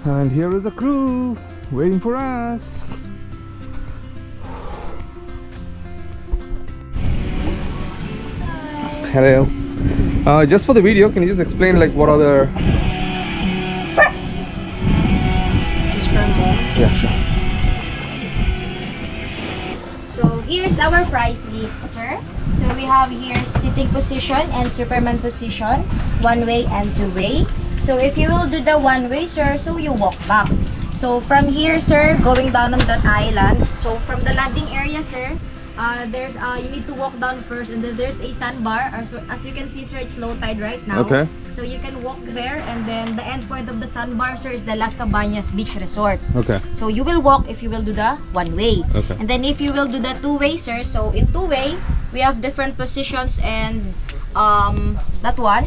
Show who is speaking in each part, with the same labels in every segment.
Speaker 1: And here is the crew waiting for us. Hello. Just for the video, can you just explain like what are the...
Speaker 2: Just for a moment.
Speaker 1: Yeah, sure.
Speaker 2: So here's our price list, sir. So we have here sitting position and Superman position, one way and two way. So if you will do the one way, sir, so you walk back. So from here, sir, going down on that island. So from the landing area, sir, there's you need to walk down first, and then there's a sandbar. So as you can see, sir, it's low tide right now.
Speaker 1: Okay.
Speaker 2: So you can walk there, and then the end point of the sandbar, sir, is the Las Cabanas Beach Resort.
Speaker 1: Okay.
Speaker 2: So you will walk if you will do the one way.
Speaker 1: Okay.
Speaker 2: And then if you will do the two way, sir, so in two way, we have different positions and that one.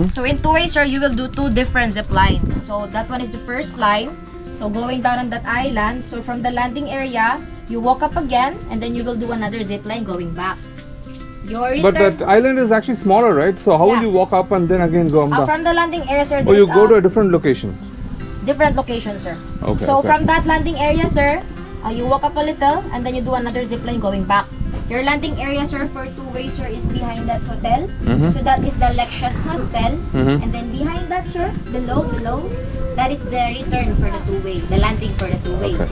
Speaker 2: So in two way, sir, you will do two different zip lines. So that one is the first line. So going down on that island, so from the landing area, you walk up again, and then you will do another zip line going back. Your return,
Speaker 1: But that island is actually smaller, right? So how will
Speaker 2: Yeah.
Speaker 1: you walk up and then again go down?
Speaker 2: from the landing area, sir,
Speaker 1: Or you
Speaker 2: there's
Speaker 1: go to a different location?
Speaker 2: different location, sir.
Speaker 1: Okay.
Speaker 2: So
Speaker 1: okay.
Speaker 2: from that landing area, sir, you walk up a little, and then you do another zip line going back. Your landing area, sir, for two-way, sir, is behind that hotel. So that is the Lexus Hostel. And then behind that, sir, below, that is the return for the two-way, the landing for the two-way.
Speaker 1: Okay.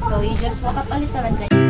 Speaker 2: So you just walk up a little and then...